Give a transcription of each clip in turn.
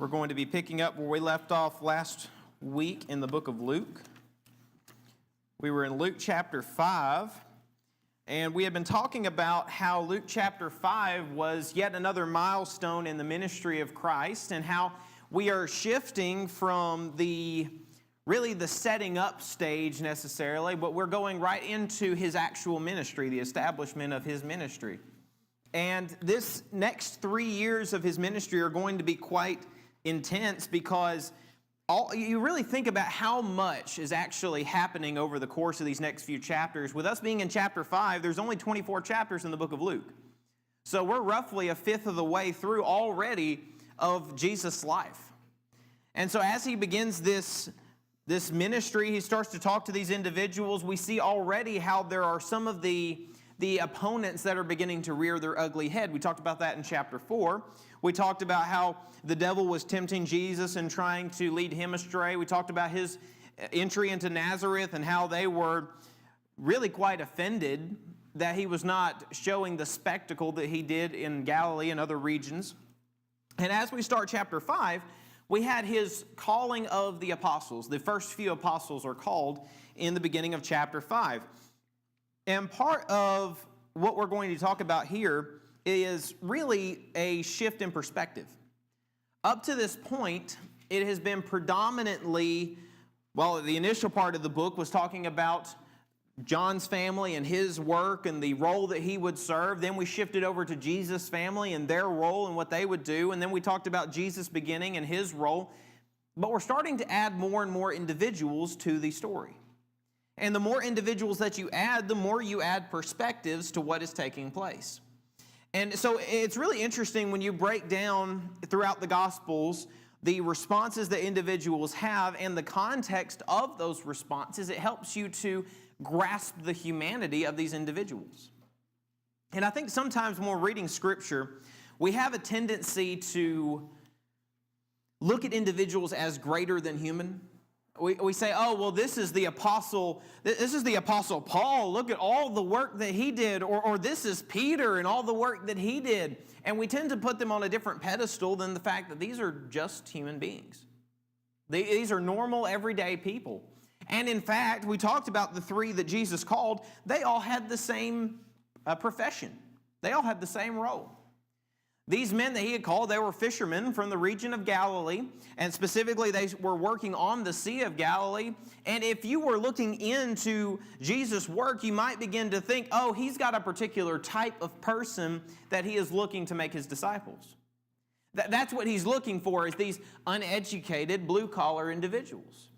We're going to be picking up where we left off last week in the book of Luke. We were in Luke chapter 5, and we have been talking about how Luke chapter 5 was yet another milestone in the ministry of Christ, and how we are shifting from the setting up stage necessarily, but we're going right into his actual ministry, the establishment of his ministry. And this next 3 years of his ministry are going to be quite intense, because you really think about how much is actually happening over the course of these next few chapters. With us being in chapter 5, there's only 24 chapters in the book of Luke. So we're roughly a fifth of the way through already of Jesus' life. And so as he begins this ministry, he starts to talk to these individuals. We see already how there are some of the opponents that are beginning to rear their ugly head. We talked about that in chapter 4. We talked about how the devil was tempting Jesus and trying to lead him astray. We talked about his entry into Nazareth and how they were really quite offended that he was not showing the spectacle that he did in Galilee and other regions. And as we start chapter 5, we had his calling of the apostles. The first few apostles are called in the beginning of chapter 5. And part of what we're going to talk about here is really a shift in perspective. Up to this point, it has been predominantly, the initial part of the book was talking about John's family and his work and the role that he would serve. Then we shifted over to Jesus' family and their role and what they would do. And then we talked about Jesus' beginning and his role. But we're starting to add more and more individuals to the story. And the more individuals that you add, the more you add perspectives to what is taking place. And so it's really interesting when you break down throughout the Gospels the responses that individuals have and the context of those responses. It helps you to grasp the humanity of these individuals. And I think sometimes when we're reading Scripture, we have a tendency to look at individuals as greater than human. We say, oh, well, this is the apostle Paul. Look at all the work that he did. Or this is Peter and all the work that he did. And we tend to put them on a different pedestal than the fact that these are just human beings. These are normal, everyday people. And in fact, we talked about the three that Jesus called. They all had the same profession. They all had the same role. These men that he had called, they were fishermen from the region of Galilee, and specifically they were working on the Sea of Galilee. And if you were looking into Jesus' work, you might begin to think, oh, he's got a particular type of person that he is looking to make his disciples. That's what he's looking for, is these uneducated, blue-collar individuals.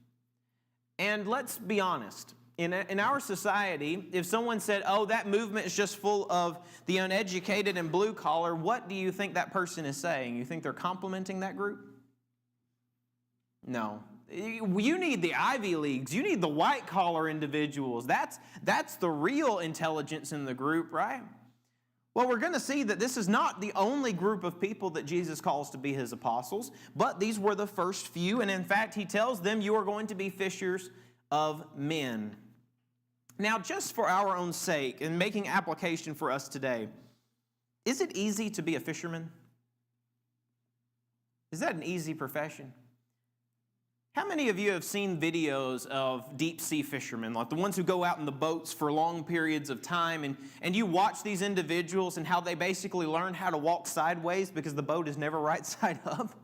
And let's be honest. In our society, if someone said, oh, that movement is just full of the uneducated and blue collar, what do you think that person is saying? You think they're complimenting that group? No. You need the Ivy Leagues. You need the white collar individuals. That's the real intelligence in the group, right? Well, we're going to see that this is not the only group of people that Jesus calls to be his apostles, but these were the first few. And in fact, he tells them, you are going to be fishers of men. Now, just for our own sake and making application for us today, is it easy to be a fisherman? Is that an easy profession? How many of you have seen videos of deep sea fishermen, like the ones who go out in the boats for long periods of time, and you watch these individuals and how they basically learn how to walk sideways because the boat is never right side up?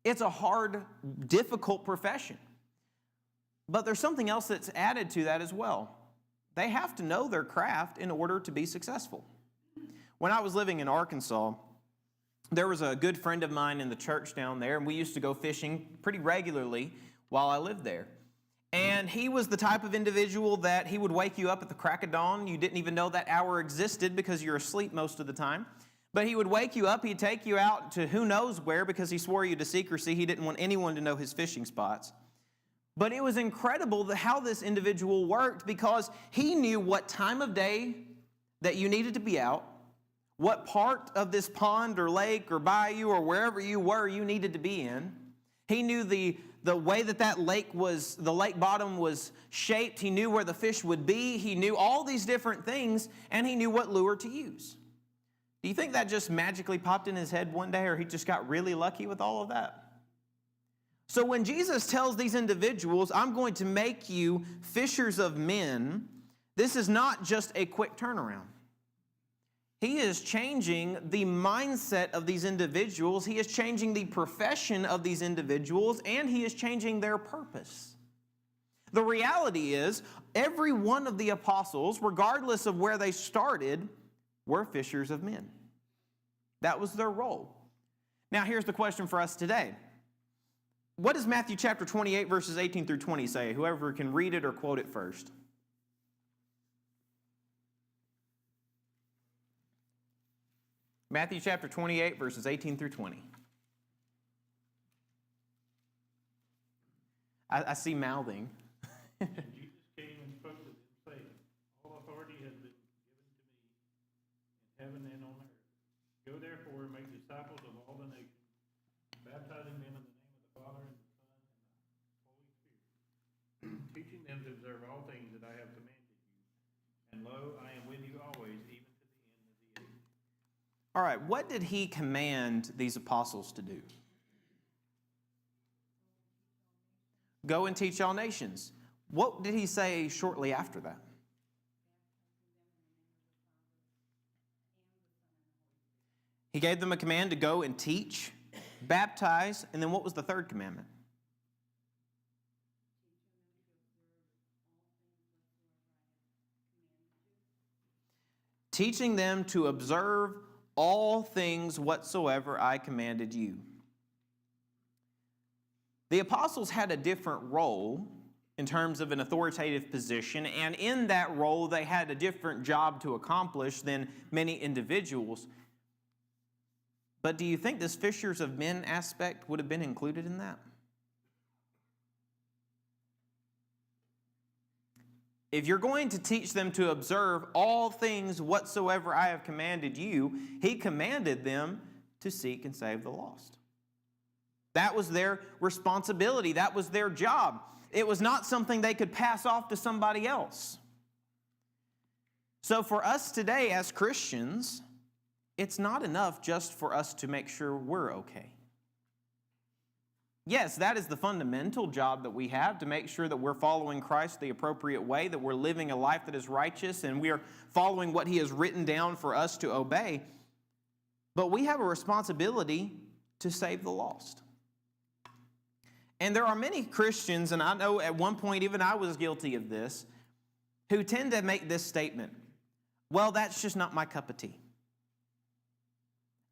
It's a hard, difficult profession. But there's something else that's added to that as well. They have to know their craft in order to be successful. When I was living in Arkansas, there was a good friend of mine in the church down there, and we used to go fishing pretty regularly while I lived there. And he was the type of individual that he would wake you up at the crack of dawn. You didn't even know that hour existed because you're asleep most of the time. But he would wake you up, he'd take you out to who knows where because he swore you to secrecy. He didn't want anyone to know his fishing spots. But it was incredible how this individual worked, because he knew what time of day that you needed to be out, what part of this pond or lake or bayou or wherever you were you needed to be in. He knew the way that lake was, the lake bottom was shaped. He knew where the fish would be. He knew all these different things, and he knew what lure to use. Do you think that just magically popped in his head one day, or he just got really lucky with all of that? So when Jesus tells these individuals, I'm going to make you fishers of men, this is not just a quick turnaround. He is changing the mindset of these individuals. He is changing the profession of these individuals, and he is changing their purpose. The reality is, every one of the apostles, regardless of where they started, were fishers of men. That was their role. Now, here's the question for us today. What does Matthew chapter 28, verses 18 through 20 say? Whoever can read it or quote it first. Matthew chapter 28, verses 18 through 20. I see mouthing. And Jesus came and spoke to them, saying, All authority has been given to me in heaven and on earth. Go therefore and make disciples of all the nations, baptizing them in the name of the Father and the Son and the Holy Spirit, teaching them to observe all things that I have commanded you. And lo, I am with you always, even to the end of the age. All right, what did he command these apostles to do? Go and teach all nations. What did he say shortly after that? He gave them a command to go and teach, baptize, and then what was the third commandment? Teaching them to observe all things whatsoever I commanded you. The apostles had a different role in terms of an authoritative position, and in that role they had a different job to accomplish than many individuals. But do you think this fishers of men aspect would have been included in that? If you're going to teach them to observe all things whatsoever I have commanded you, he commanded them to seek and save the lost. That was their responsibility. That was their job. It was not something they could pass off to somebody else. So for us today as Christians, it's not enough just for us to make sure we're okay. Yes, that is the fundamental job that we have, to make sure that we're following Christ the appropriate way, that we're living a life that is righteous, and we are following what he has written down for us to obey. But we have a responsibility to save the lost. And there are many Christians, and I know at one point even I was guilty of this, who tend to make this statement, well, that's just not my cup of tea.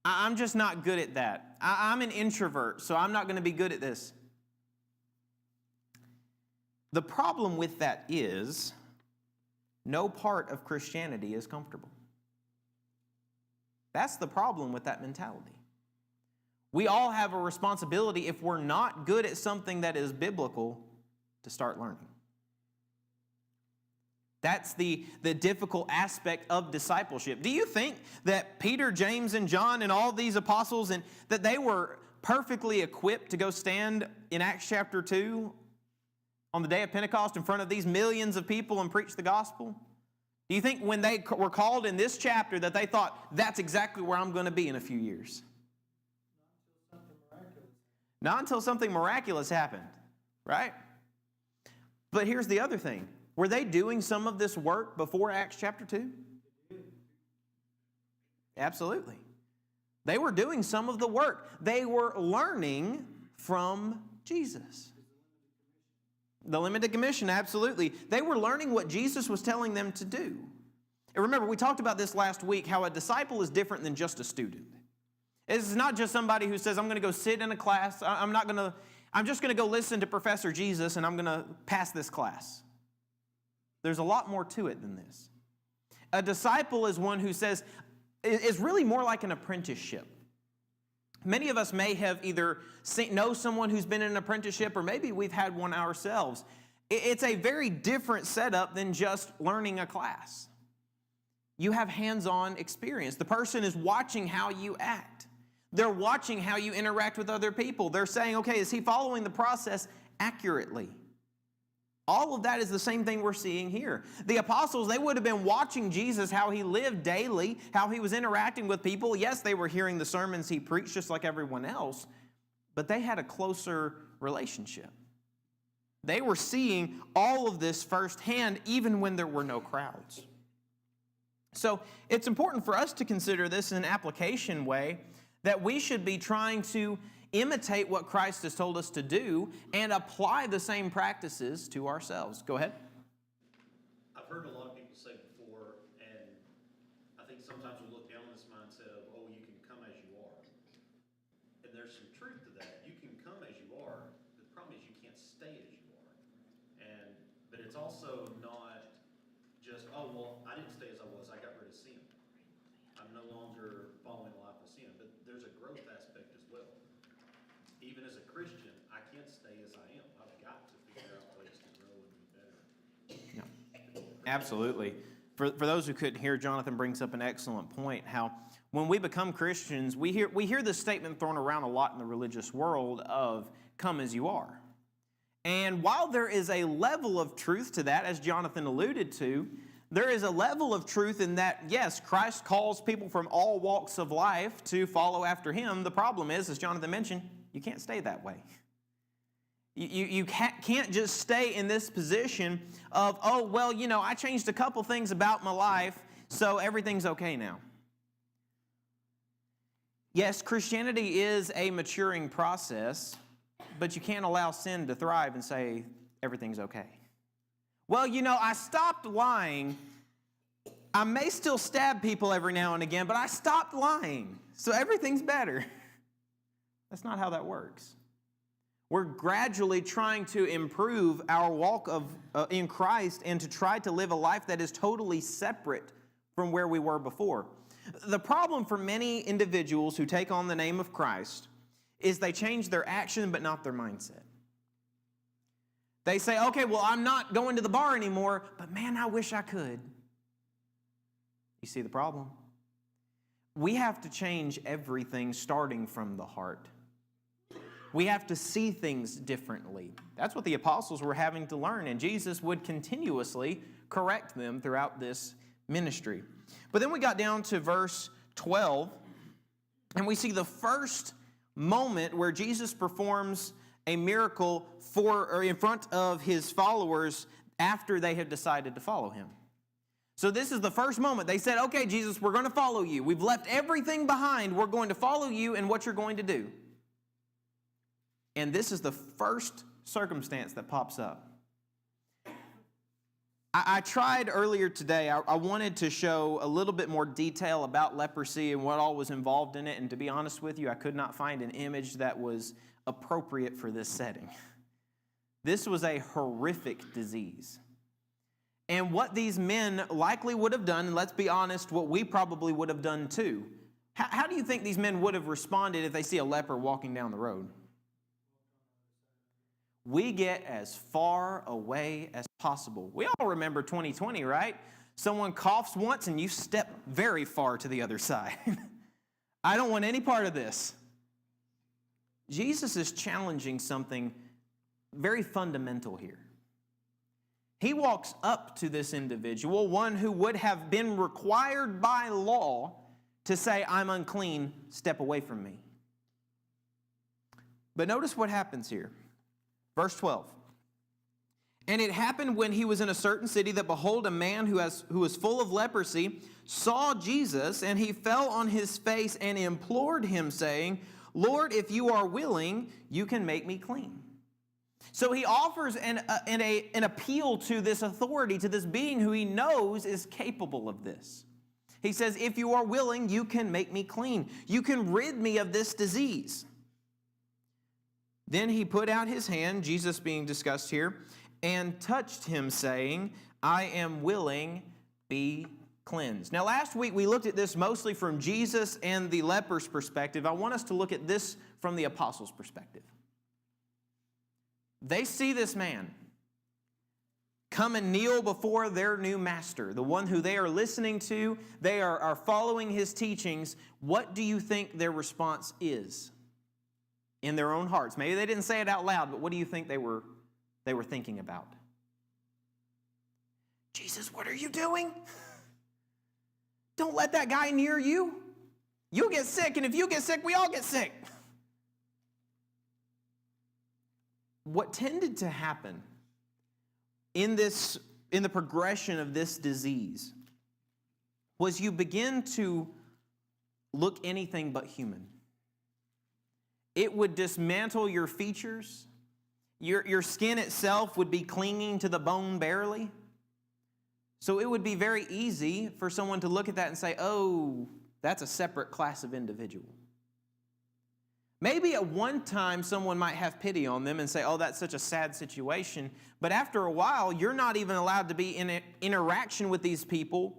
I'm just not good at that. I'm an introvert, so I'm not going to be good at this. The problem with that is no part of Christianity is comfortable. That's the problem with that mentality. We all have a responsibility, if we're not good at something that is biblical, to start learning. That's the difficult aspect of discipleship. Do you think that Peter, James, and John and all these apostles, and that they were perfectly equipped to go stand in Acts chapter 2 on the day of Pentecost in front of these millions of people and preach the gospel? Do you think when they were called in this chapter that they thought, that's exactly where I'm going to be in a few years? Not until something miraculous happened, right? But here's the other thing. Were they doing some of this work before Acts chapter 2? Absolutely. They were doing some of the work. They were learning from Jesus. The limited commission, absolutely. They were learning what Jesus was telling them to do. And remember, we talked about this last week, how a disciple is different than just a student. It's not just somebody who says, I'm going to go sit in a class. I'm just going to go listen to Professor Jesus and I'm going to pass this class. There's a lot more to it than this. A disciple is one who says, is really more like an apprenticeship. Many of us may have either know someone who's been in an apprenticeship, or maybe we've had one ourselves. It's a very different setup than just learning a class. You have hands-on experience. The person is watching how you act. They're watching how you interact with other people. They're saying, okay, is he following the process accurately? All of that is the same thing we're seeing here. The apostles, they would have been watching Jesus, how he lived daily, how he was interacting with people. Yes, they were hearing the sermons he preached just like everyone else, but they had a closer relationship. They were seeing all of this firsthand, even when there were no crowds. So it's important for us to consider this in an application way, that we should be trying to imitate what Christ has told us to do and apply the same practices to ourselves. Go ahead. I've heard a lot of people say before, and I think sometimes we look down on this mindset of, oh, you can come as you are. And there's some truth to that. You can come as you are. The problem is you can't stay as you are. But it's also not just, oh, well, I didn't stay as I was. I got rid of sin. I'm no longer following a life of sin. But there's a growth aspect as well. Even as a Christian, I can't stay as I am. I've got to figure out ways to grow and be better. Yeah, absolutely. For those who couldn't hear, Jonathan brings up an excellent point, how when we become Christians, we hear this statement thrown around a lot in the religious world of, come as you are. And while there is a level of truth to that, as Jonathan alluded to, there is a level of truth in that, yes, Christ calls people from all walks of life to follow after him. The problem is, as Jonathan mentioned, you can't stay that way. You can't just stay in this position of, oh, well, I changed a couple things about my life, so everything's okay now. Yes, Christianity is a maturing process, but you can't allow sin to thrive and say everything's okay. Well, I stopped lying. I may still stab people every now and again, but I stopped lying, so everything's better. That's not how that works. We're gradually trying to improve our walk in Christ and to try to live a life that is totally separate from where we were before. The problem for many individuals who take on the name of Christ is they change their action but not their mindset. They say, okay, well, I'm not going to the bar anymore, but man, I wish I could. You see the problem? We have to change everything starting from the heart. We have to see things differently. That's what the apostles were having to learn, and Jesus would continuously correct them throughout this ministry. But then we got down to verse 12, and we see the first moment where Jesus performs a miracle in front of his followers after they had decided to follow him. So this is the first moment. They said, okay, Jesus, we're going to follow you. We've left everything behind. We're going to follow you and what you're going to do. And this is the first circumstance that pops up. I tried earlier today, I wanted to show a little bit more detail about leprosy and what all was involved in it. And to be honest with you, I could not find an image that was appropriate for this setting. This was a horrific disease. And what these men likely would have done, and let's be honest, what we probably would have done too. How do you think these men would have responded if they see a leper walking down the road? We get as far away as possible. We all remember 2020, right? Someone coughs once and you step very far to the other side. I don't want any part of this. Jesus is challenging something very fundamental here. He walks up to this individual, one who would have been required by law to say, I'm unclean, step away from me. But notice what happens here. Verse 12. And it happened when he was in a certain city that, behold, a man who was full of leprosy saw Jesus, and he fell on his face and implored him, saying, Lord, if you are willing, you can make me clean. So he offers an appeal to this authority, to this being who he knows is capable of this. He says, if you are willing, you can make me clean. You can rid me of this disease. Then he put out his hand, Jesus being discussed here, and touched him, saying, I am willing, be cleansed. Now, last week we looked at this mostly from Jesus and the leper's perspective. I want us to look at this from the apostles' perspective. They see this man come and kneel before their new master, the one who they are listening to. They are following his teachings. What do you think their response is in their own hearts? Maybe they didn't say it out loud, but what do you think they were thinking about? Jesus, what are you doing? Don't let that guy near you. You'll get sick, and if you get sick, we all get sick. What tended to happen in the progression of this disease was you begin to look anything but human. It would dismantle your features. Your skin itself would be clinging to the bone barely. So it would be very easy for someone to look at that and say, oh, that's a separate class of individual. Maybe at one time someone might have pity on them and say, oh, that's such a sad situation. But after a while, you're not even allowed to be in an interaction with these people.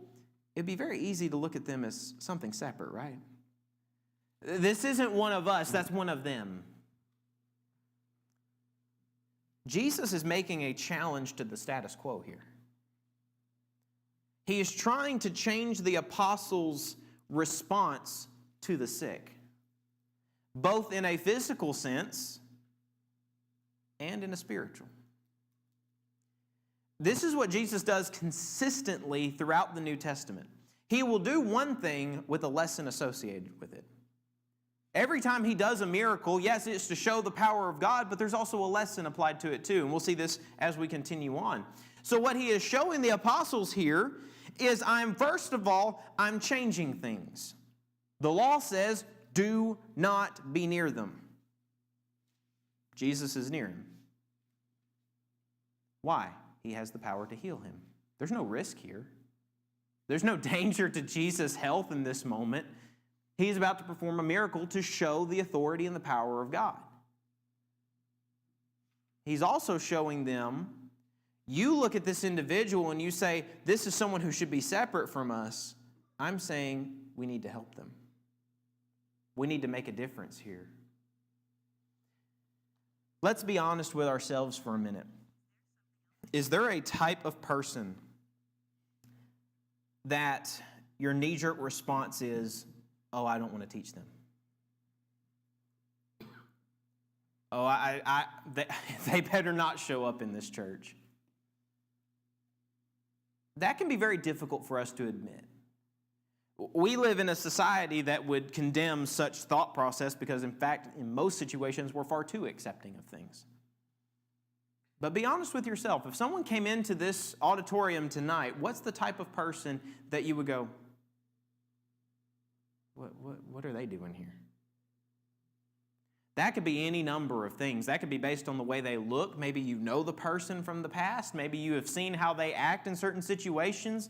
It'd be very easy to look at them as something separate, right? This isn't one of us, that's one of them. Jesus is making a challenge to the status quo here. He is trying to change the apostles' response to the sick, both in a physical sense and in a spiritual. This is what Jesus does consistently throughout the New Testament. He will do one thing with a lesson associated with it. Every time he does a miracle, yes, it's to show the power of God, but there's also a lesson applied to it too. And we'll see this as we continue on. So what he is showing the apostles here is first of all, I'm changing things. The law says, do not be near them. Jesus is near him. Why? He has the power to heal him. There's no risk here. There's no danger to Jesus' health in this moment. He's about to perform a miracle to show the authority and the power of God. He's also showing them, you look at this individual and you say, this is someone who should be separate from us. I'm saying we need to help them. We need to make a difference here. Let's be honest with ourselves for a minute. Is there a type of person that your knee-jerk response is, oh, I don't want to teach them? Oh, they better not show up in this church. That can be very difficult for us to admit. We live in a society that would condemn such thought process because, in fact, in most situations, we're far too accepting of things. But be honest with yourself. If someone came into this auditorium tonight, what's the type of person that you would go, what are they doing here? That could be any number of things. That could be based on the way they look. Maybe you know the person from the past. Maybe you have seen how they act in certain situations.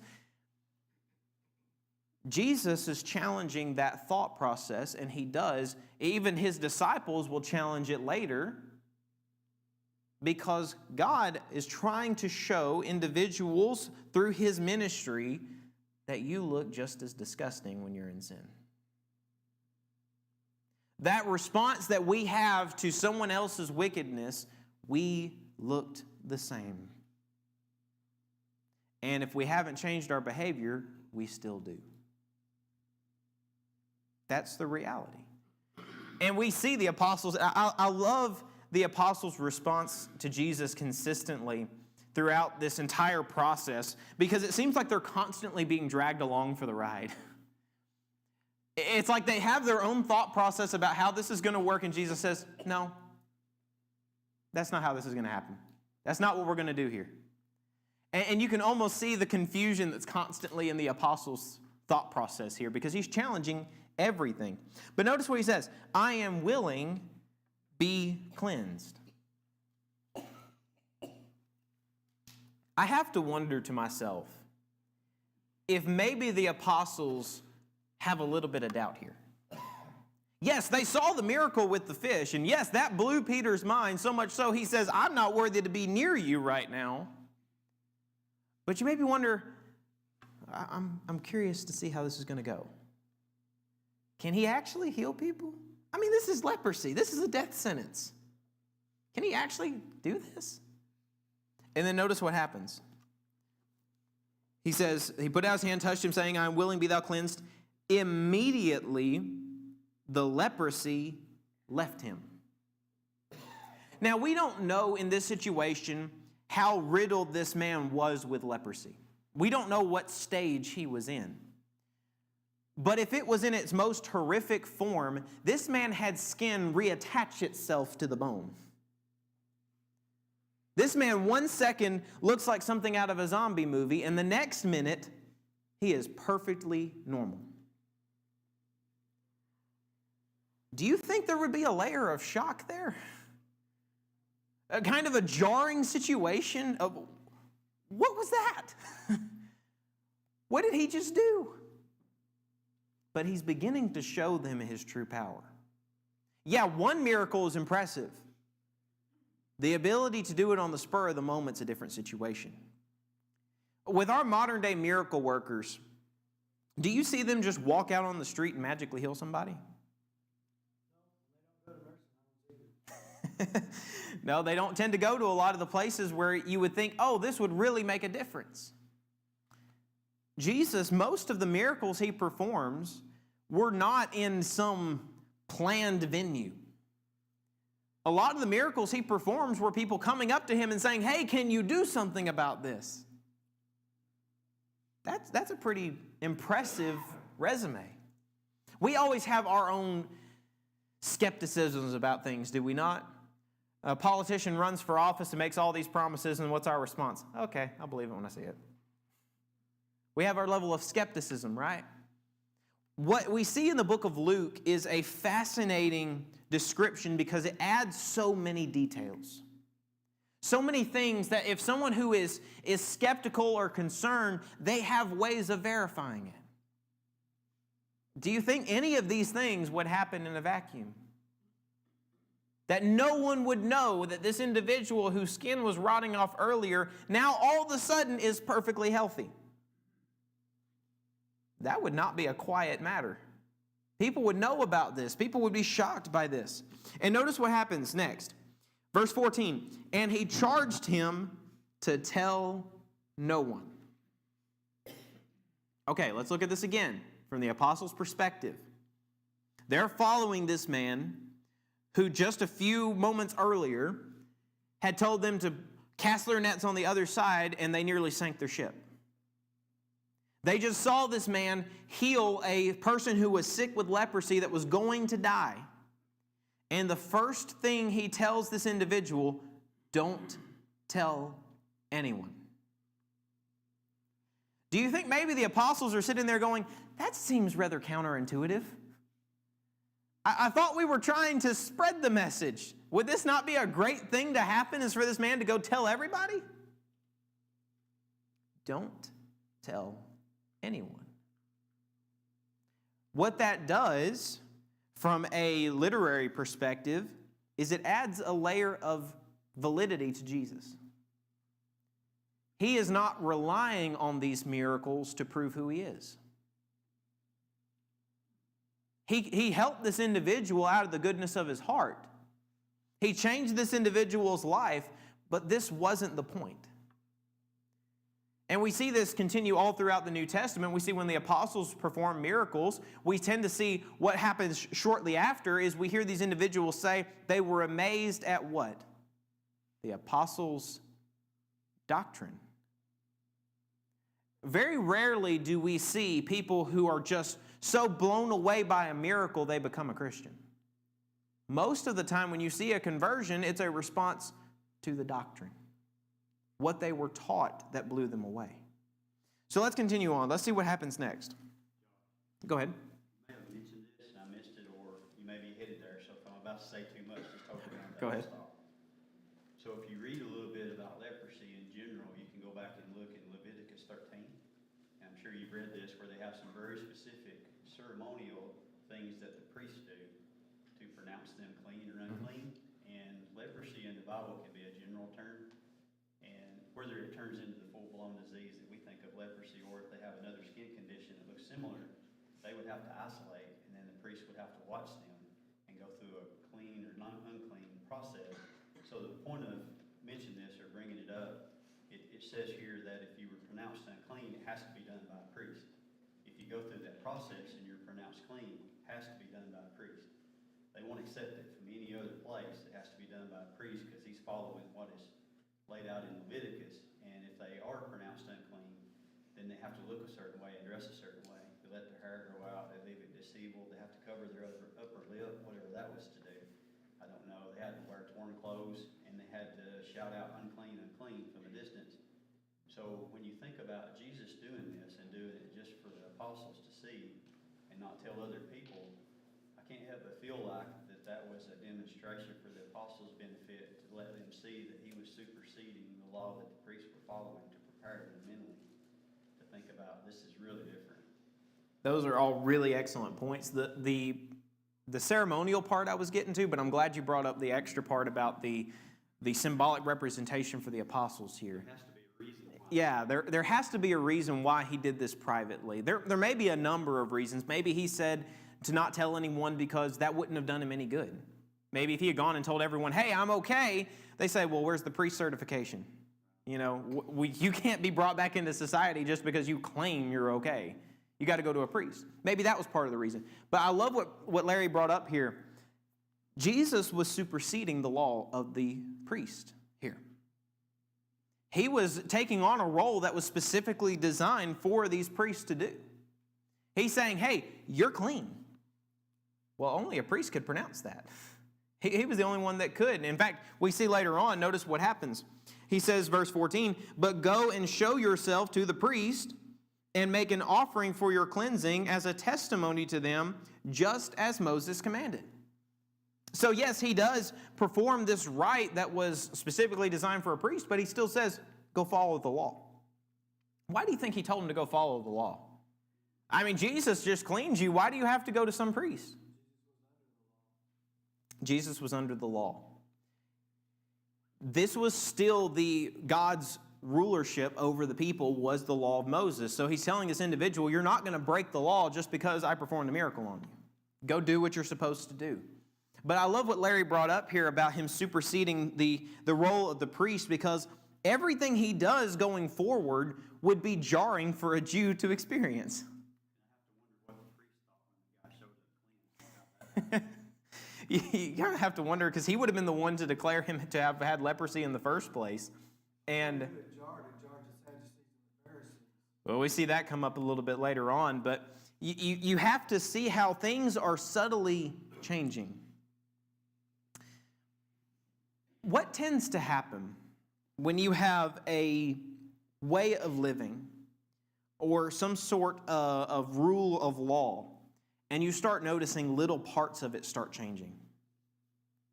Jesus is challenging that thought process, and he does. Even his disciples will challenge it later because God is trying to show individuals through his ministry that you look just as disgusting when you're in sin. That response that we have to someone else's wickedness, we looked the same. And if we haven't changed our behavior, we still do. That's the reality. And we see the apostles. I love the apostles' response to Jesus consistently throughout this entire process because it seems like they're constantly being dragged along for the ride. It's like they have their own thought process about how this is going to work, and Jesus says, no, that's not how this is going to happen. That's not what we're going to do here. And you can almost see the confusion that's constantly in the apostles' thought process here because he's challenging everything. But notice what he says, I am willing, be cleansed. I have to wonder to myself if maybe the apostles have a little bit of doubt here. Yes, they saw the miracle with the fish, and yes, that blew Peter's mind so much so he says, I'm not worthy to be near you right now. But you maybe wonder, I'm curious to see how this is going to go. Can he actually heal people? I mean, this is leprosy. This is a death sentence. Can he actually do this? And then notice what happens. He says, he put out his hand, touched him, saying, I am willing, be thou cleansed. Immediately, the leprosy left him. Now, we don't know in this situation how riddled this man was with leprosy. We don't know what stage he was in. But if it was in its most horrific form, this man had skin reattach itself to the bone. This man, 1 second, looks like something out of a zombie movie, and the next minute, he is perfectly normal. Do you think there would be a layer of shock there? A kind of a jarring situation of, what was that? What did he just do? But he's beginning to show them his true power. Yeah, one miracle is impressive. The ability to do it on the spur of the moment is a different situation. With our modern day miracle workers, do you see them just walk out on the street and magically heal somebody? No, they don't tend to go to a lot of the places where you would think, oh, this would really make a difference. Jesus, most of the miracles he performs were not in some planned venue. A lot of the miracles he performs were people coming up to him and saying, hey, can you do something about this? That's a pretty impressive resume. We always have our own skepticisms about things, do we not? A politician runs for office and makes all these promises, and what's our response? Okay, I'll believe it when I see it. We have our level of skepticism, right? What we see in the book of Luke is a fascinating description because it adds so many details. So many things that if someone who is skeptical or concerned, they have ways of verifying it. Do you think any of these things would happen in a vacuum? That no one would know that this individual whose skin was rotting off earlier now all of a sudden is perfectly healthy? That would not be a quiet matter. People would know about this. People would be shocked by this. And notice what happens next. Verse 14, and he charged him to tell no one. Okay, let's look at this again from the apostles' perspective. They're following this man who just a few moments earlier had told them to cast their nets on the other side, and they nearly sank their ship. They just saw this man heal a person who was sick with leprosy that was going to die. And the first thing he tells this individual, don't tell anyone. Do you think maybe the apostles are sitting there going, that seems rather counterintuitive? I thought we were trying to spread the message. Would this not be a great thing to happen, is for this man to go tell everybody? Don't tell anyone. What that does, from a literary perspective, is it adds a layer of validity to Jesus. He is not relying on these miracles to prove who he is. He helped this individual out of the goodness of his heart. He changed this individual's life, but this wasn't the point. And we see this continue all throughout the New Testament. We see when the apostles perform miracles, we tend to see what happens shortly after is we hear these individuals say they were amazed at what? The apostles' doctrine. Very rarely do we see people who are just so blown away by a miracle they become a Christian. Most of the time when you see a conversion, it's a response to the doctrine. What they were taught that blew them away. So let's continue on. Let's see what happens next. Go ahead. You may have mentioned this and I missed it, or you may be headed there, so if I'm about to say too much, just hold it down. Go ahead. Stop. So if you read a little bit about leprosy in general, you can go back and look in Leviticus 13. And I'm sure you've read this, where they have some very specific ceremonial things that the priests do to pronounce them clean or unclean. And leprosy in the Bible can be a general term. And whether it turns into the full-blown disease that we think of leprosy, or if they have another skin condition that looks similar, they would have to isolate, and then the priest would have to watch them and go through a clean or non-unclean process. So the point of mentioning this or bringing it up, it says here that if you were pronounced unclean, it has to be done by a priest. If you go through that process and you're pronounced clean, it has to be done by a priest. They won't accept it from any other place. It has to be done by a priest because he's following what is laid out in Leviticus. And if they are pronounced unclean, have to look a certain way and dress a certain way. They let their hair grow out, they leave it disabled, they have to cover their upper lip, whatever that was to do. I don't know. They had to wear torn clothes, and they had to shout out, unclean, unclean, from a distance. So when you think about Jesus doing this and doing it just for the apostles to see and not tell other people, I can't help but feel like that was a demonstration for the apostles' benefit, to let them see that he was superseding the law that the priests were following, to prepare them mentally to think about this is really different. Those are all really excellent points. The ceremonial part I was getting to, but I'm glad you brought up the extra part about the symbolic representation for the apostles here. There has to be a reason why. Yeah, there has to be a reason why he did this privately. There may be a number of reasons. Maybe he said to not tell anyone because that wouldn't have done him any good. Maybe if he had gone and told everyone, hey, I'm okay, they say, well, where's the priest certification? You know, you can't be brought back into society just because you claim you're okay. You got to go to a priest. Maybe that was part of the reason. But I love what Larry brought up here. Jesus was superseding the law of the priest here. He was taking on a role that was specifically designed for these priests to do. He's saying, hey, you're clean. Well, only a priest could pronounce that. He was the only one that could. In fact, we see later on, notice what happens. He says, verse 14, but go and show yourself to the priest and make an offering for your cleansing as a testimony to them, just as Moses commanded. So yes, he does perform this rite that was specifically designed for a priest, but he still says, go follow the law. Why do you think he told him to go follow the law? I mean, Jesus just cleans you. Why do you have to go to some priest? Jesus was under the law. This was still God's rulership over the people, was the law of Moses. So he's telling this individual, you're not going to break the law just because I performed a miracle on you. Go do what you're supposed to do. But I love what Larry brought up here about him superseding the role of the priest, because everything he does going forward would be jarring for a Jew to experience. You kind of have to wonder, because he would have been the one to declare him to have had leprosy in the first place. And well, we see that come up a little bit later on, but you have to see how things are subtly changing. What tends to happen when you have a way of living or some sort of rule of law, and you start noticing little parts of it start changing?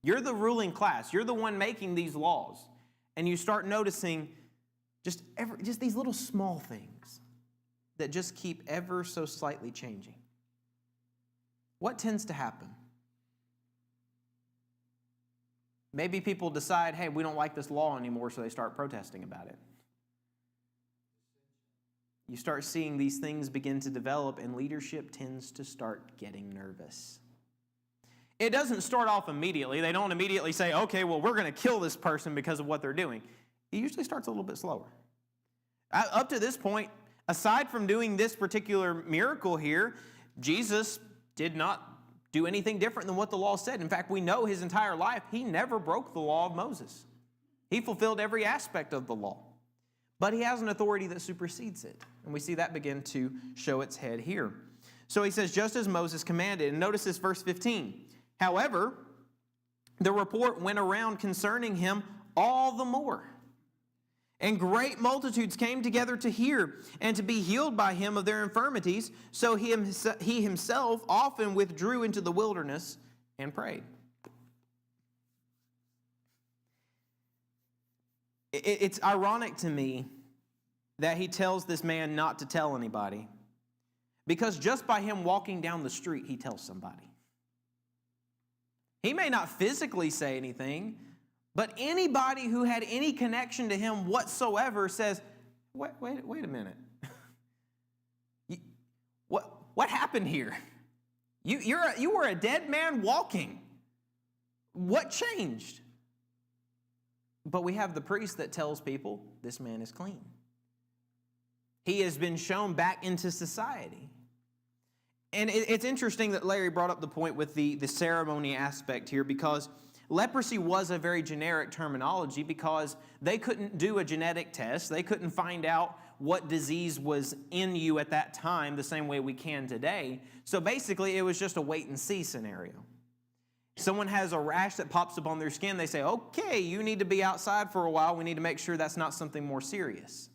You're the ruling class. You're the one making these laws. And you start noticing just these little small things that just keep ever so slightly changing. What tends to happen? Maybe people decide, hey, we don't like this law anymore, so they start protesting about it. You start seeing these things begin to develop, and leadership tends to start getting nervous. It doesn't start off immediately. They don't immediately say, okay, well, we're going to kill this person because of what they're doing. It usually starts a little bit slower. Up to this point, aside from doing this particular miracle here, Jesus did not do anything different than what the law said. In fact, we know his entire life, he never broke the law of Moses. He fulfilled every aspect of the law. But he has an authority that supersedes it. And we see that begin to show its head here. So he says, just as Moses commanded. And notice this, verse 15. However, the report went around concerning him all the more. And great multitudes came together to hear and to be healed by him of their infirmities. So he himself often withdrew into the wilderness and prayed. It's ironic to me that he tells this man not to tell anybody, because just by him walking down the street, he tells somebody. He may not physically say anything, but anybody who had any connection to him whatsoever says, wait a minute. What happened here? You were a dead man walking. What changed? But we have the priest that tells people, this man is clean. He has been shown back into society. And it's interesting that Larry brought up the point with the ceremony aspect here, because leprosy was a very generic terminology because they couldn't do a genetic test. They couldn't find out what disease was in you at that time the same way we can today. So basically, it was just a wait-and-see scenario. Someone has a rash that pops up on their skin. They say, okay, you need to be outside for a while. We need to make sure that's not something more serious.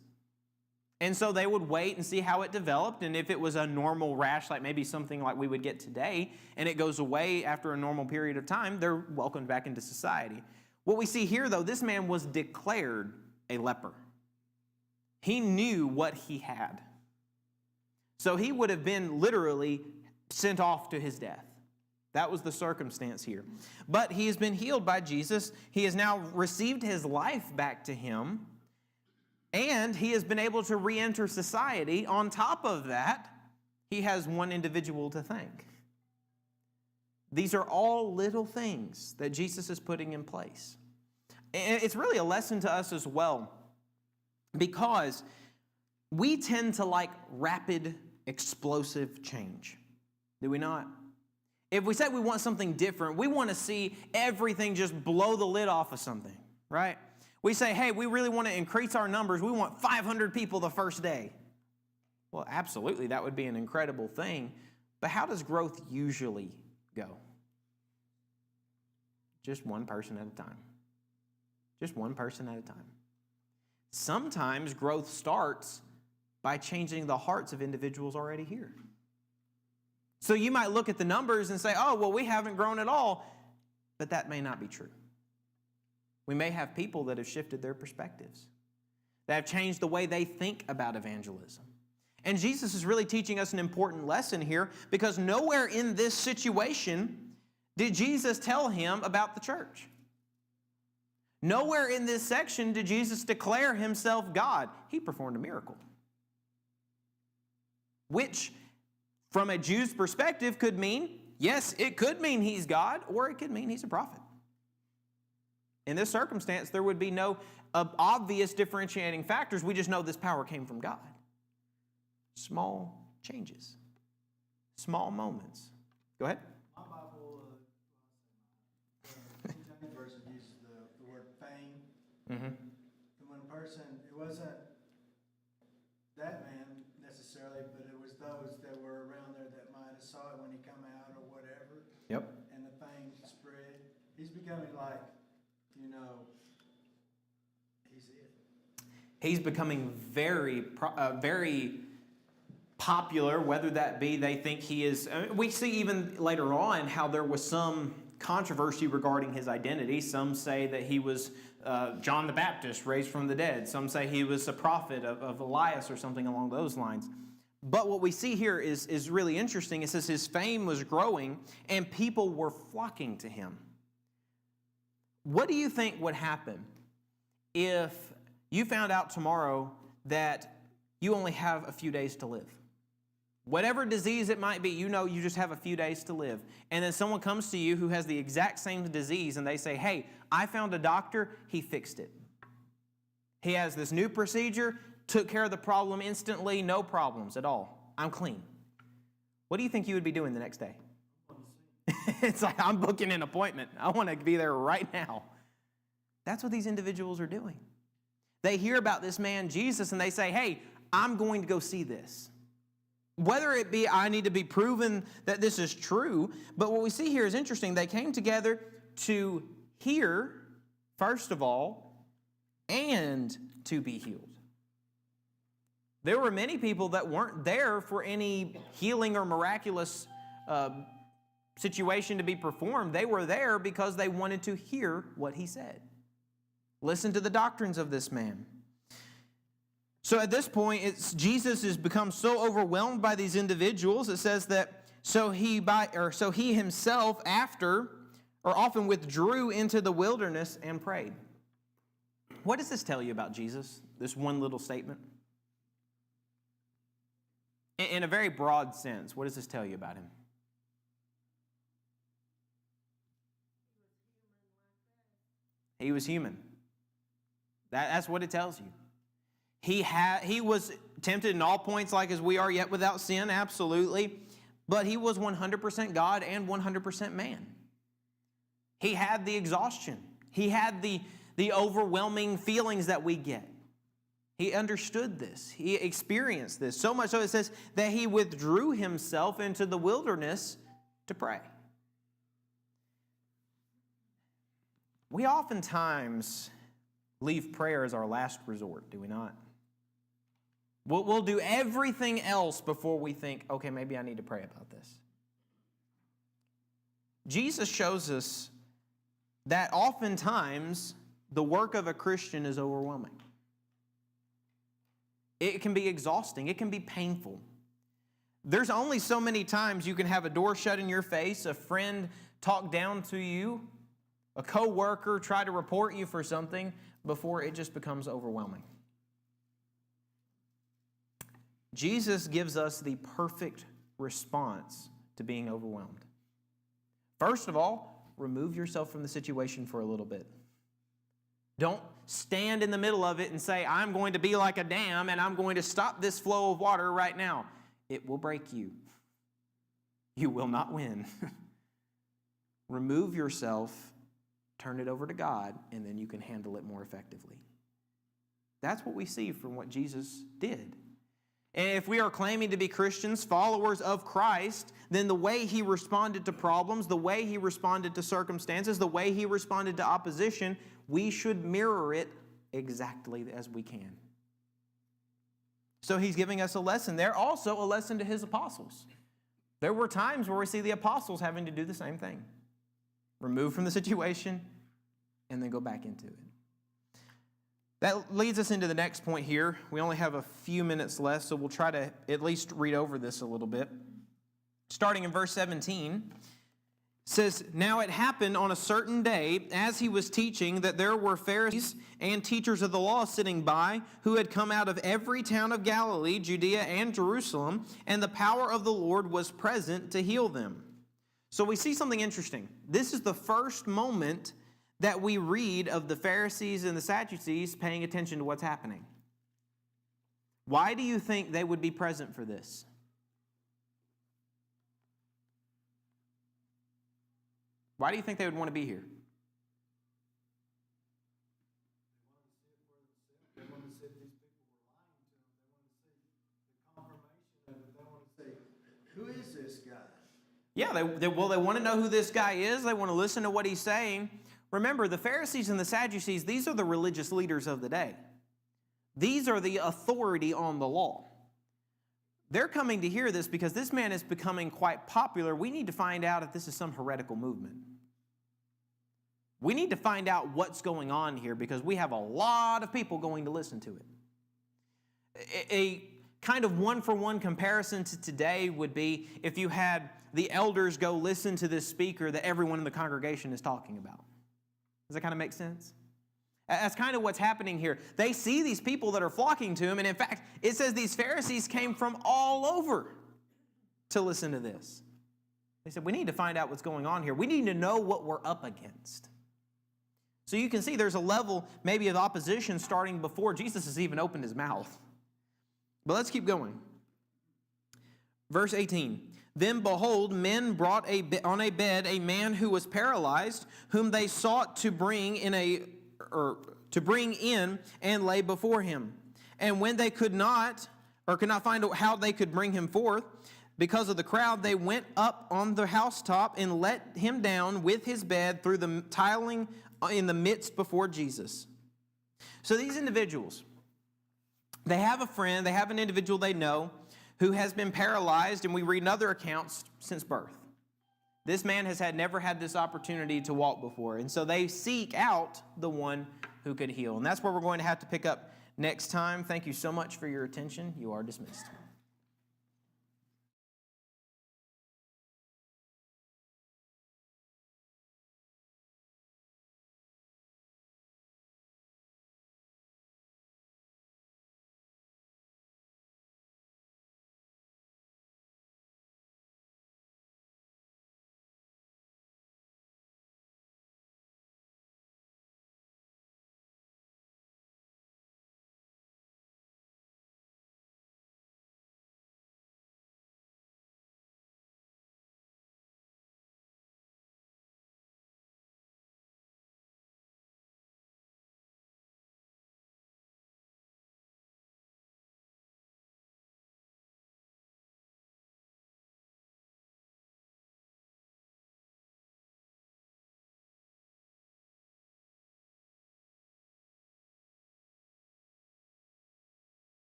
And so they would wait and see how it developed. And if it was a normal rash, like maybe something like we would get today, and it goes away after a normal period of time, they're welcomed back into society. What we see here, though, this man was declared a leper. He knew what he had. So he would have been literally sent off to his death. That was the circumstance here. But he has been healed by Jesus. He has now received his life back to him. And he has been able to re-enter society. On top of that, he has one individual to thank. These are all little things that Jesus is putting in place. And it's really a lesson to us as well, because we tend to like rapid, explosive change. Do we not? If we say we want something different, we want to see everything just blow the lid off of something, right? We say, hey, we really want to increase our numbers. We want 500 people the first day. Well, absolutely, that would be an incredible thing. But how does growth usually go? Just one person at a time. Just one person at a time. Sometimes growth starts by changing the hearts of individuals already here. So you might look at the numbers and say, oh, well, we haven't grown at all. But that may not be true. We may have people that have shifted their perspectives, that have changed the way they think about evangelism. And Jesus is really teaching us an important lesson here, because nowhere in this situation did Jesus tell him about the church. Nowhere in this section did Jesus declare himself God. He performed a miracle, which from a Jew's perspective could mean, yes, it could mean he's God, or it could mean he's a prophet. In this circumstance, there would be no obvious differentiating factors. We just know this power came from God. Small changes. Small moments. Go ahead. My Bible, King James Version uses the word fame. Mm-hmm. And when a person, it wasn't that man necessarily, but it was those that were around there that might have saw it when he come out or whatever. Yep. And the fame spread. He's becoming like, he's it. He's becoming very popular, whether that be they think he is. We see even later on how there was some controversy regarding his identity. Some say that he was John the Baptist raised from the dead. Some say he was a prophet of Elias or something along those lines. But what we see here is really interesting. It says his fame was growing and people were flocking to him. What do you think would happen if you found out tomorrow that you only have a few days to live? Whatever disease it might be, you know you just have a few days to live. And then someone comes to you who has the exact same disease and they say, hey, I found a doctor, he fixed it. He has this new procedure, took care of the problem instantly, no problems at all. I'm clean. What do you think you would be doing the next day? It's like, I'm booking an appointment. I want to be there right now. That's what these individuals are doing. They hear about this man, Jesus, and they say, hey, I'm going to go see this. Whether it be I need to be proven that this is true, but what we see here is interesting. They came together to hear, first of all, and to be healed. There were many people that weren't there for any healing or miraculous situation to be performed. They were there because they wanted to hear what he said. Listen to the doctrines of this man. So at this point, Jesus has become so overwhelmed by these individuals. It says that so he himself often withdrew into the wilderness and prayed. What does this tell you about Jesus? This one little statement. In a very broad sense, what does this tell you about him? He was human. That's what it tells you. He was tempted in all points like as we are, yet without sin, absolutely. But he was 100% God and 100% man. He had the exhaustion. He had the overwhelming feelings that we get. He understood this. He experienced this. So much so it says that he withdrew himself into the wilderness to pray. We oftentimes leave prayer as our last resort, do we not? We'll do everything else before we think, okay, maybe I need to pray about this. Jesus shows us that oftentimes the work of a Christian is overwhelming. It can be exhausting. It can be painful. There's only so many times you can have a door shut in your face, a friend talk down to you, a coworker try to report you for something before it just becomes overwhelming. Jesus gives us the perfect response to being overwhelmed. First of all, remove yourself from the situation for a little bit. Don't stand in the middle of it and say, I'm going to be like a dam and I'm going to stop this flow of water right now. It will break you. You will not win. Remove yourself, turn it over to God, and then you can handle it more effectively. That's what we see from what Jesus did. And if we are claiming to be Christians, followers of Christ, then the way he responded to problems, the way he responded to circumstances, the way he responded to opposition, we should mirror it exactly as we can. So he's giving us a lesson there, also a lesson to his apostles. There were times where we see the apostles having to do the same thing. Remove from the situation and then go back into it. That leads us into the next point here. We only have a few minutes left, so we'll try to at least read over this a little bit. Starting in verse 17, it says, Now it happened on a certain day, as he was teaching, that there were Pharisees and teachers of the law sitting by, who had come out of every town of Galilee, Judea, and Jerusalem, and the power of the Lord was present to heal them. So we see something interesting. This is the first moment that we read of the Pharisees and the Sadducees paying attention to what's happening. Why do you think they would be present for this? Why do you think they would want to be here? They want to see if these people were lying to them. They want to see the confirmation of it. They want to see, who is this guy? Yeah, they want to know who this guy is. They want to listen to what he's saying. Remember, the Pharisees and the Sadducees, these are the religious leaders of the day. These are the authority on the law. They're coming to hear this because this man is becoming quite popular. We need to find out if this is some heretical movement. We need to find out what's going on here because we have a lot of people going to listen to it. A kind of one-for-one comparison to today would be if you had the elders go listen to this speaker that everyone in the congregation is talking about. Does that kind of make sense? That's kind of what's happening here. They see these people that are flocking to him, and in fact, it says these Pharisees came from all over to listen to this. They said, we need to find out what's going on here. We need to know what we're up against. So you can see there's a level maybe of opposition starting before Jesus has even opened his mouth. But let's keep going. Verse 18. Then behold, men brought on a bed a man who was paralyzed, whom they sought to bring in and lay before him. And when they could not find out how they could bring him forth, because of the crowd, they went up on the housetop and let him down with his bed through the tiling in the midst before Jesus. So these individuals, they have a friend, they have an individual they know who has been paralyzed, and we read in other accounts, since birth. This man has never had this opportunity to walk before, and so they seek out the one who could heal. And that's where we're going to have to pick up next time. Thank you so much for your attention. You are dismissed.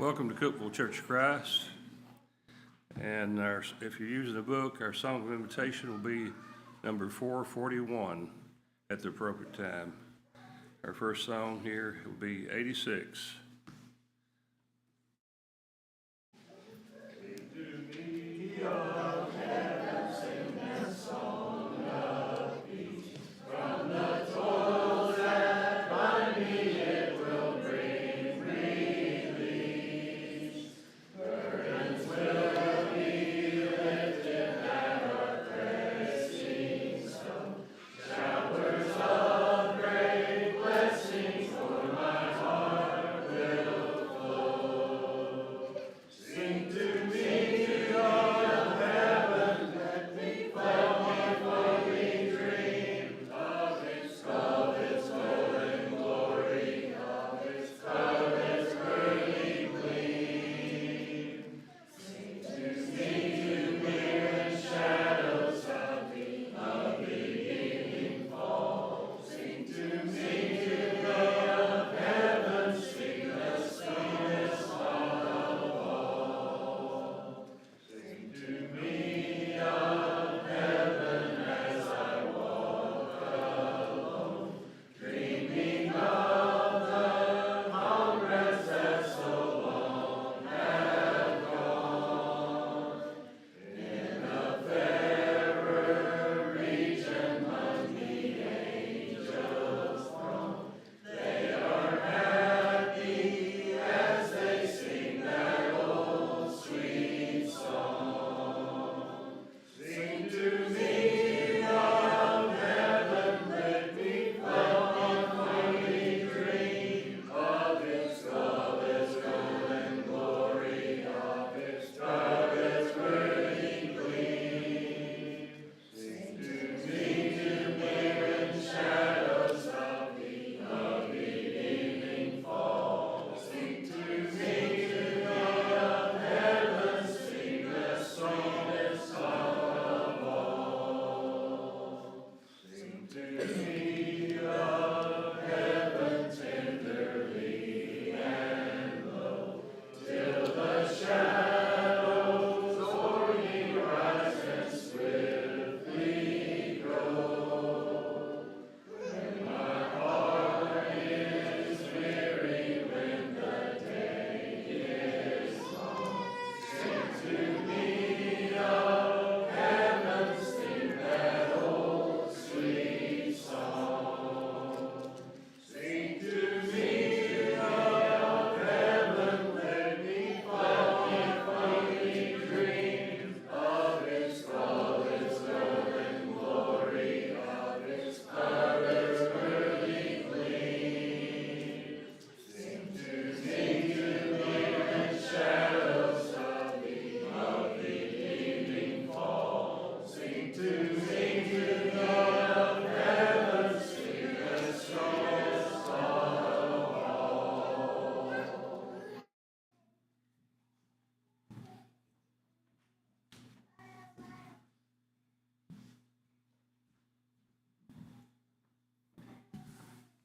Welcome to Cookeville Church of Christ. And if you're using a book, our song of invitation will be number 441 at the appropriate time. Our first song here will be 86.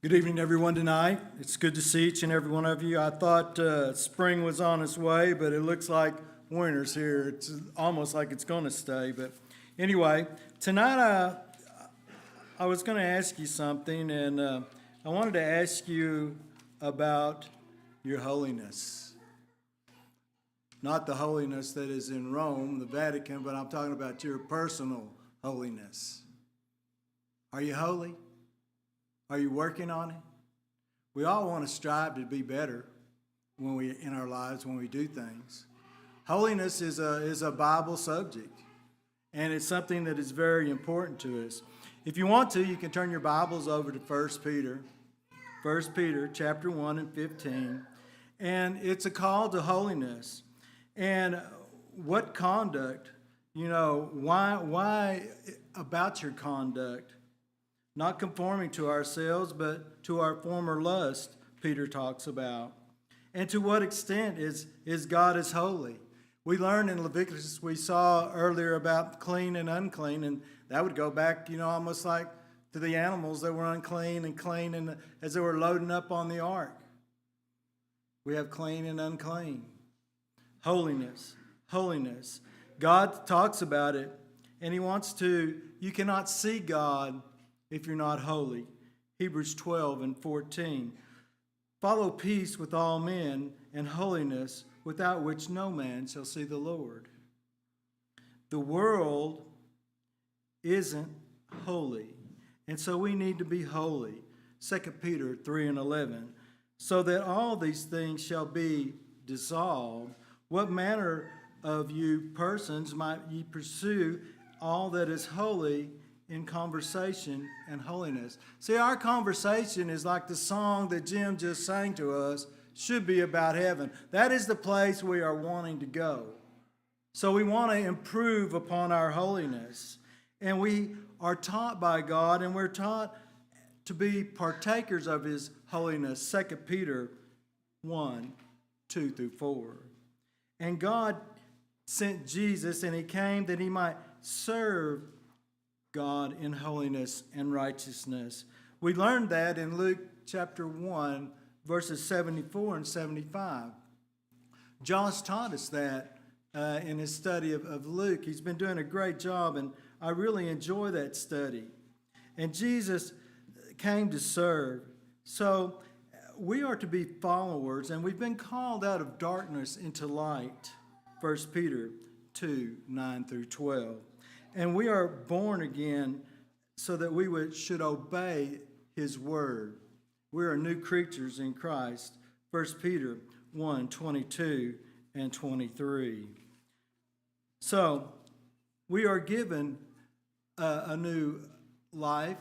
Good evening, everyone, tonight. It's good to see each and every one of you. I thought spring was on its way, but it looks like winter's here. It's almost like it's going to stay. But anyway, tonight I was going to ask you something, and I wanted to ask you about your holiness. Not the holiness that is in Rome, the Vatican, but I'm talking about your personal holiness. Are you holy? Are you working on it? We all want to strive to be better in our lives when we do things. Holiness is a Bible subject, and it's something that is very important to us. If you want to, you can turn your Bibles over to 1 Peter. 1 Peter chapter 1 and 15. And it's a call to holiness. And what conduct, why about your conduct? Not conforming to ourselves, but to our former lust, Peter talks about. And to what extent is God is holy? We learned in Leviticus, we saw earlier about clean and unclean, and that would go back, almost like to the animals that were unclean and clean and as they were loading up on the ark. We have clean and unclean. Holiness, holiness. God talks about it, and he wants to, you cannot see God if you're not holy. Hebrews 12:14. Follow peace with all men and holiness, without which no man shall see the Lord. The world isn't holy, and so we need to be holy. 2 Peter 3:11. So that all these things shall be dissolved, what manner of you persons might ye pursue all that is holy in conversation and holiness? See, our conversation is like the song that Jim just sang to us, should be about heaven. That is the place we are wanting to go. So we want to improve upon our holiness. And we are taught by God, and we're taught to be partakers of his holiness. 2 Peter 1:2-4. And God sent Jesus, and he came that he might serve God in holiness and righteousness. We learned that in Luke chapter 1, verses 74 and 75. Josh taught us that in his study of Luke. He's been doing a great job, and I really enjoy that study. And Jesus came to serve. So we are to be followers, and we've been called out of darkness into light. 1 Peter 2:9-12. And we are born again so that we should obey his word. We are new creatures in Christ. 1 Peter 1:22-23. So we are given a new life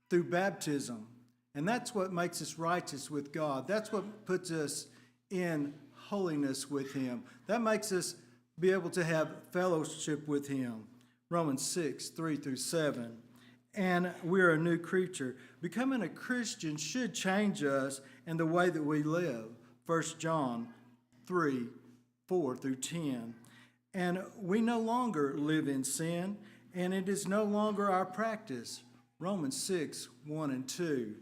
through baptism. And that's what makes us righteous with God. That's what puts us in holiness with him. That makes us be able to have fellowship with him. Romans 6:3-7. And we're a new creature. Becoming a Christian should change us and the way that we live. 1 John 3:4-10. And we no longer live in sin, and it is no longer our practice. Romans 6:1-2.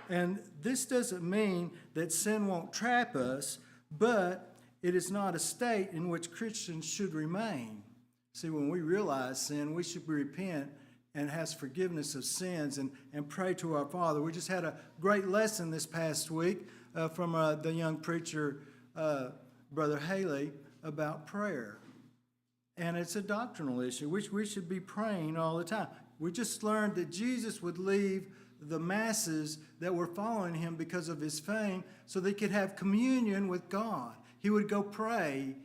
And this doesn't mean that sin won't trap us, but it is not a state in which Christians should remain. See, when we realize sin, we should repent and ask forgiveness of sins and pray to our Father. We just had a great lesson this past week from the young preacher, Brother Haley, about prayer. And it's a doctrinal issue, which we should be praying all the time. We just learned that Jesus would leave the masses that were following him because of his fame so they could have communion with God. He would go pray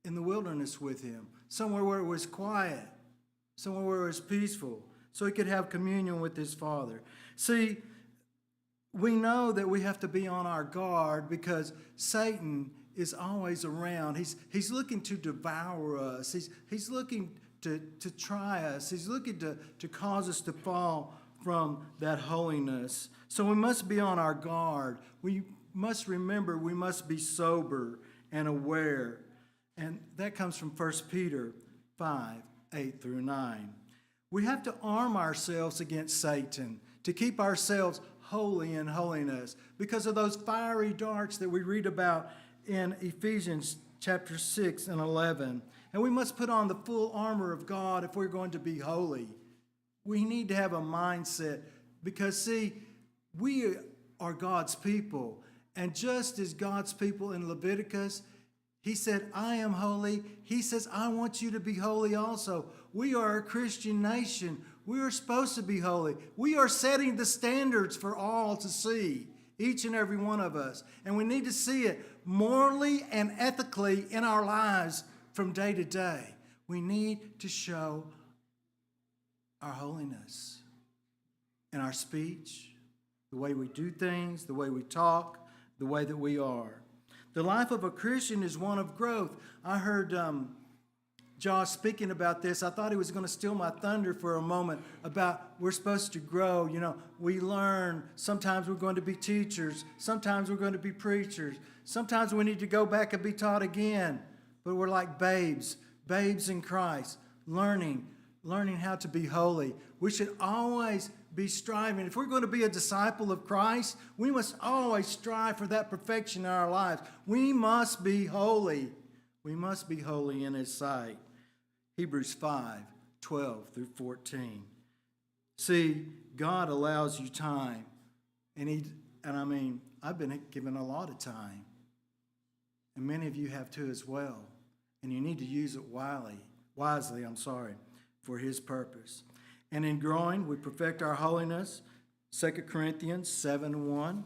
in the wilderness with him, somewhere where it was quiet, somewhere where it was peaceful, so he could have communion with his Father. See, we know that we have to be on our guard because Satan is always around. He's looking to devour us. He's looking to try us. He's looking to cause us to fall from that holiness. So we must be on our guard. We must remember we must be sober and aware. And that comes from 1 Peter 5:8-9. We have to arm ourselves against Satan to keep ourselves holy in holiness because of those fiery darts that we read about in Ephesians chapter 6-11. And we must put on the full armor of God if we're going to be holy. We need to have a mindset because, see, we are God's people. And just as God's people in Leviticus, he said, I am holy. He says, I want you to be holy also. We are a Christian nation. We are supposed to be holy. We are setting the standards for all to see, each and every one of us. And we need to see it morally and ethically in our lives from day to day. We need to show our holiness in our speech, the way we do things, the way we talk, the way that we are. The life of a Christian is one of growth. I heard Josh speaking about this. I thought he was going to steal my thunder for a moment about we're supposed to grow. You know, we learn. Sometimes we're going to be teachers. Sometimes we're going to be preachers. Sometimes we need to go back and be taught again. But we're like babes in Christ, learning how to be holy. We should always be striving. If we're going to be a disciple of Christ, we must always strive for that perfection in our lives. We must be holy. We must be holy in His sight. Hebrews 5:12-14. See, God allows you time. And I've been given a lot of time. And many of you have too as well. And you need to use it wisely, for His purpose. And in growing, we perfect our holiness, 2 Corinthians 7:1.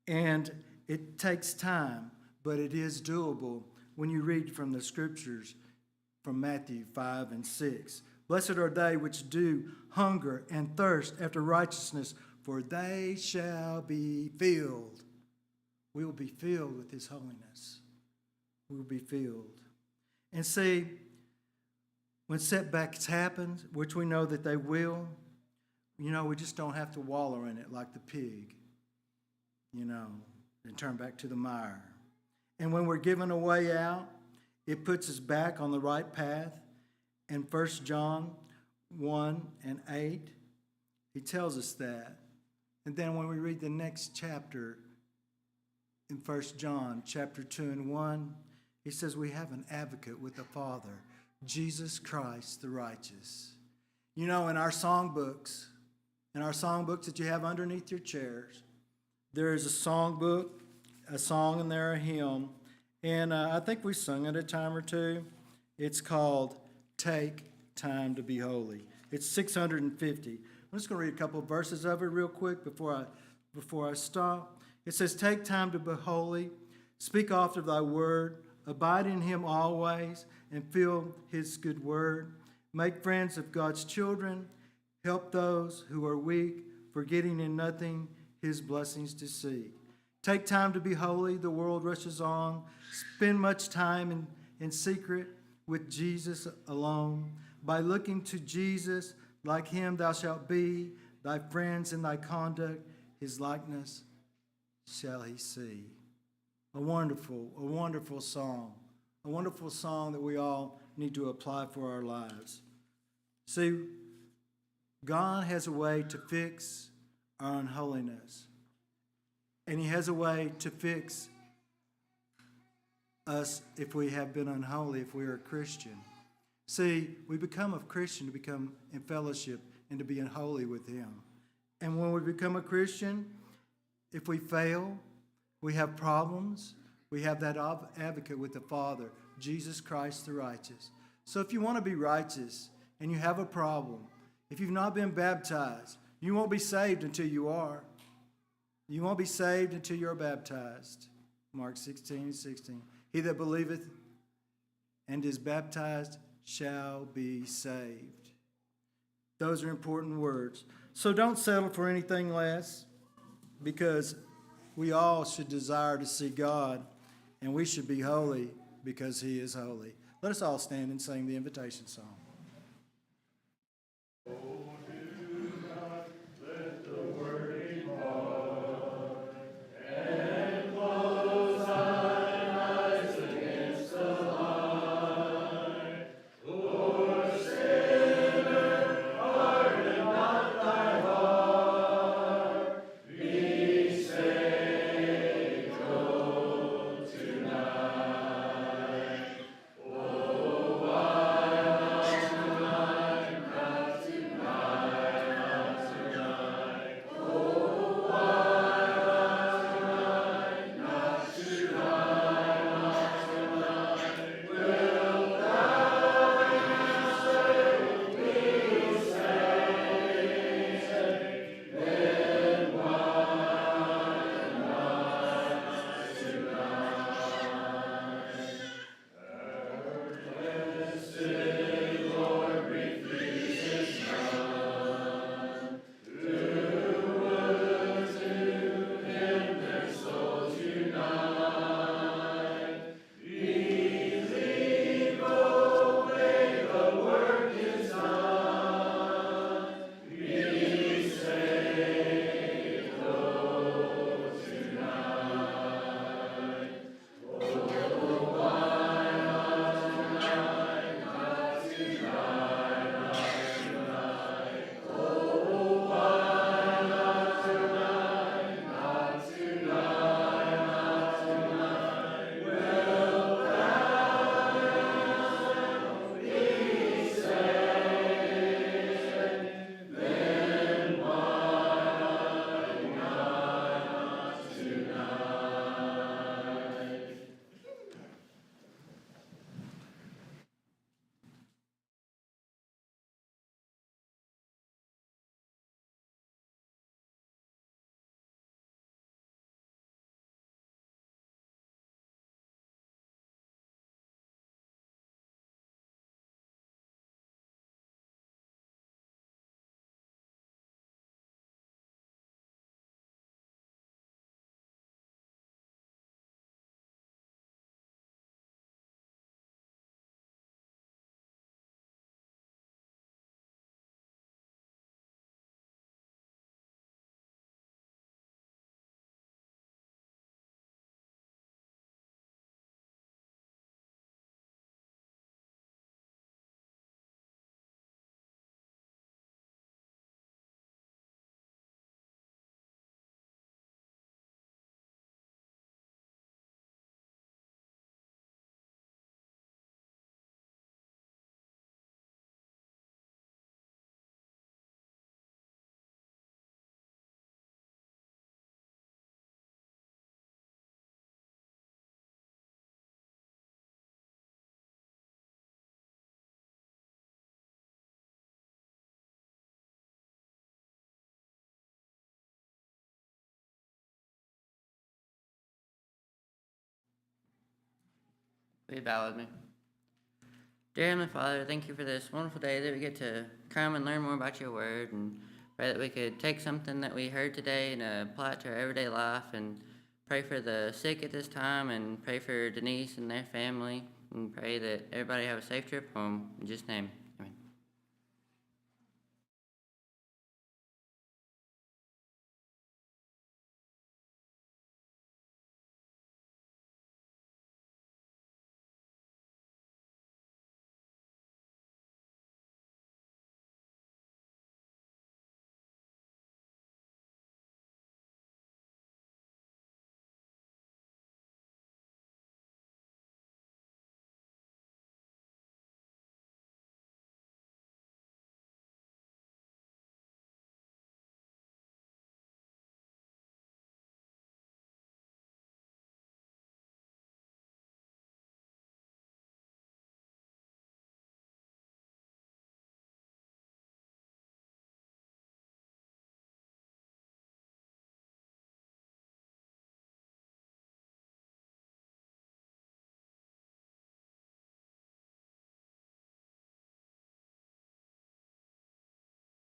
And it takes time, but it is doable when you read from the scriptures from Matthew 5:6. Blessed are they which do hunger and thirst after righteousness, for they shall be filled. We will be filled with His holiness. We will be filled. And see, when setbacks happen, which we know that they will, we just don't have to wallow in it like the pig, and turn back to the mire. And when we're given a way out, it puts us back on the right path. In 1 John 1:8, he tells us that. And then when we read the next chapter, in 1 John chapter 2:1, he says we have an advocate with the Father, Jesus Christ the righteous. In our songbooks that you have underneath your chairs, there is a songbook, a song, and there a hymn. And I think we sung it a time or two. It's called Take Time to Be Holy. It's 650. I'm just going to read a couple of verses of it real quick before I stop. It says, take time to be holy, speak oft of thy word, abide in Him always, and feel His good word. Make friends of God's children, help those who are weak, forgetting in nothing His blessings to seek. Take time to be holy, the world rushes on. Spend much time in secret with Jesus alone. By looking to Jesus, like Him thou shalt be, thy friends in thy conduct, His likeness shall he see. A wonderful song. A wonderful song that we all need to apply for our lives. See, God has a way to fix our unholiness. And He has a way to fix us if we have been unholy, if we are a Christian. See, we become a Christian to become in fellowship and to be unholy with Him. And when we become a Christian, if we fail, we have problems, we have that advocate with the Father, Jesus Christ the righteous. So if you want to be righteous and you have a problem, if you've not been baptized, you won't be saved until you are. You won't be saved until you're baptized. Mark 16:16. He that believeth and is baptized shall be saved. Those are important words. So don't settle for anything less, because we all should desire to see God, and we should be holy because He is holy. Let us all stand and sing the invitation song. Will you bow with me? Dear Heavenly Father, thank you for this wonderful day that we get to come and learn more about your word, and pray that we could take something that we heard today and apply it to our everyday life, and pray for the sick at this time, and pray for Denise and their family, and pray that everybody have a safe trip home. In Jesus' name,